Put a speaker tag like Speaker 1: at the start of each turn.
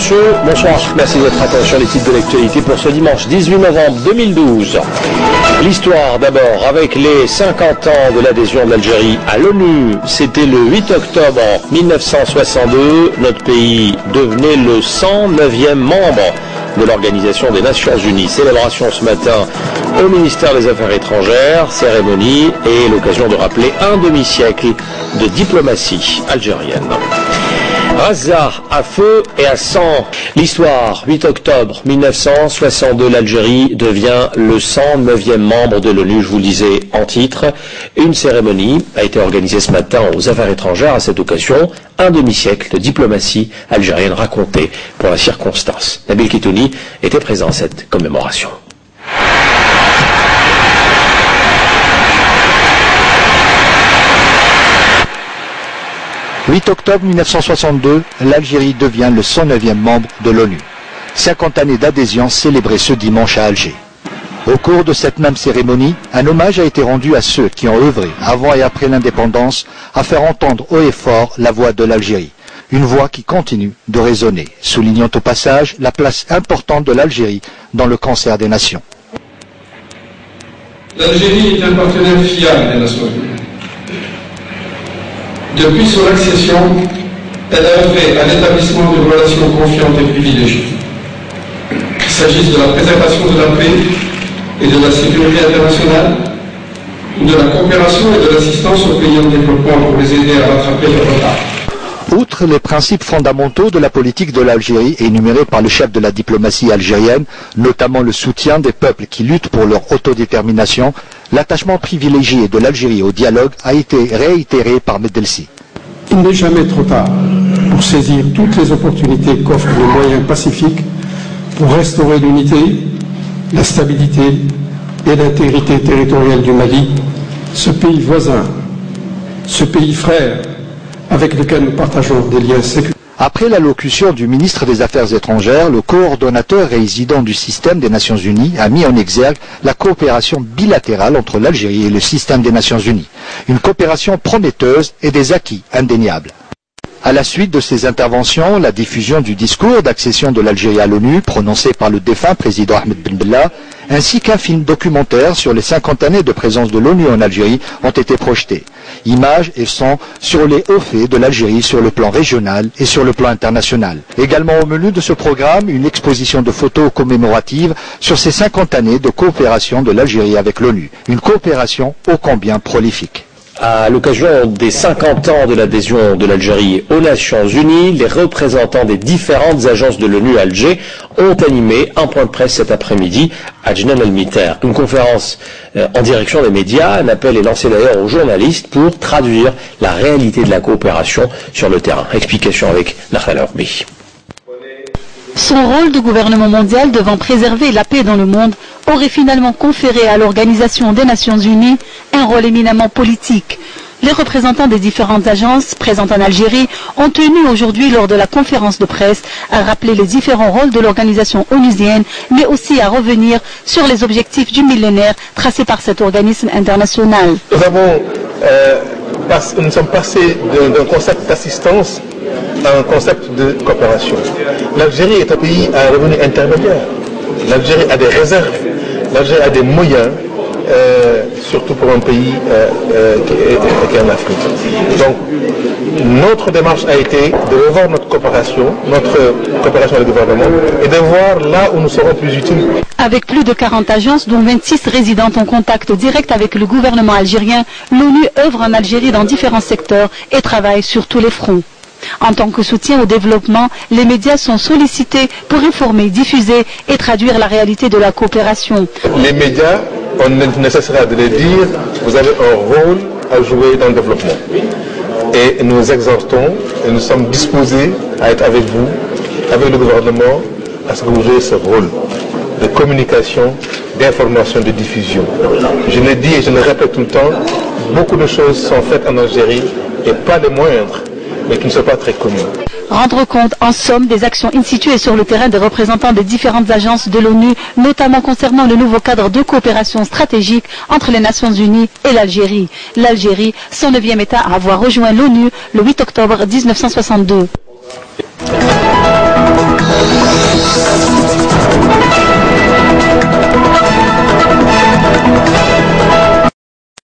Speaker 1: monsieur, bonsoir. Merci de votre attention. Les titres de l'actualité pour ce dimanche 18 novembre 2012. L'histoire d'abord avec les 50 ans de l'adhésion de l'Algérie à l'ONU. C'était le 8 octobre 1962. Notre pays devenait le 109e membre de l'Organisation des Nations Unies. Célébration ce matin au ministère des Affaires étrangères, cérémonie et l'occasion de rappeler un demi-siècle de diplomatie algérienne. Razzia à feu et à sang. L'histoire, 8 octobre 1962, l'Algérie devient le 109e membre de l'ONU, je vous le disais en titre. Une cérémonie a été organisée ce matin aux Affaires étrangères. À cette occasion, un demi-siècle de diplomatie algérienne racontée pour la circonstance. Nabil Kitouni était présent à cette commémoration.
Speaker 2: « 8 octobre 1962, l'Algérie devient le 109e membre de l'ONU. 50 années d'adhésion célébrées ce dimanche à Alger. Au cours de cette même cérémonie, un hommage a été rendu à ceux qui ont œuvré, avant et après l'indépendance, à faire entendre haut et fort la voix de l'Algérie. Une voix qui continue de résonner, soulignant au passage la place importante de l'Algérie dans le concert des nations.
Speaker 3: L'Algérie est un partenaire fiable des Nations Unies. Depuis son accession, elle a œuvré à l'établissement de relations confiantes et privilégiées, qu'il s'agisse de la préservation de la paix et de la sécurité internationale, de la coopération et de l'assistance aux pays en développement pour les aider à rattraper leur retard.
Speaker 2: Outre les principes fondamentaux de la politique de l'Algérie énumérés par le chef de la diplomatie algérienne, notamment le soutien des peuples qui luttent pour leur autodétermination, l'attachement privilégié de l'Algérie au dialogue a été réitéré par Medelsi.
Speaker 4: Il n'est jamais trop tard pour saisir toutes les opportunités qu'offrent les moyens pacifiques pour restaurer l'unité, la stabilité et l'intégrité territoriale du Mali, ce pays voisin, ce pays frère, avec lequel nous partageons des liens sécuritaires.
Speaker 2: Après l'allocution du ministre des Affaires étrangères, le coordonnateur résident du système des Nations Unies a mis en exergue la coopération bilatérale entre l'Algérie et le système des Nations Unies. Une coopération prometteuse et des acquis indéniables. À la suite de ces interventions, la diffusion du discours d'accession de l'Algérie à l'ONU prononcé par le défunt président Ahmed Ben Bella, ainsi qu'un film documentaire sur les 50 années de présence de l'ONU en Algérie ont été projetés. Images et sons sur les hauts faits de l'Algérie sur le plan régional et sur le plan international. Également au menu de ce programme, une exposition de photos commémoratives sur ces 50 années de coopération de l'Algérie avec l'ONU. Une coopération ô combien prolifique.
Speaker 1: À l'occasion des 50 ans de l'adhésion de l'Algérie aux Nations Unies, les représentants des différentes agences de l'ONU à Alger ont animé un point de presse cet après-midi à Djenan El-Miter. Une conférence en direction des médias, un appel est lancé d'ailleurs aux journalistes pour traduire la réalité de la coopération sur le terrain. Explication avec Nakhal Orbi.
Speaker 5: Son rôle de gouvernement mondial devant préserver la paix dans le monde aurait finalement conféré à l'Organisation des Nations Unies un rôle éminemment politique. Les représentants des différentes agences présentes en Algérie ont tenu aujourd'hui lors de la conférence de presse à rappeler les différents rôles de l'organisation onusienne, mais aussi à revenir sur les objectifs du millénaire tracés par cet organisme international.
Speaker 6: Nous sommes passés d'un concept d'assistance à un concept de coopération. L'Algérie est un pays à revenu intermédiaire. L'Algérie a des réserves, l'Algérie a des moyens, surtout pour un pays qui est en Afrique. Donc, notre démarche a été de revoir notre coopération avec le gouvernement, et de voir là où nous serons plus utiles.
Speaker 5: Avec plus de 40 agences, dont 26 résidentes en contact direct avec le gouvernement algérien, l'ONU œuvre en Algérie dans différents secteurs et travaille sur tous les fronts. En tant que soutien au développement, les médias sont sollicités pour informer, diffuser et traduire la réalité de la coopération.
Speaker 6: Les médias, on ne cessera de les dire, vous avez un rôle à jouer dans le développement. Et nous exhortons et nous sommes disposés à être avec vous, avec le gouvernement, à ce que vous jouiez ce rôle de communication, d'information, de diffusion. Je le dis et je le répète tout le temps, beaucoup de choses sont faites en Algérie et pas les moindres, mais qui ne sont pas très connues.
Speaker 5: Rendre compte en somme des actions in situ et sur le terrain des représentants des différentes agences de l'ONU, notamment concernant le nouveau cadre de coopération stratégique entre les Nations Unies et l'Algérie. L'Algérie, son 9e État à avoir rejoint l'ONU le 8 octobre 1962.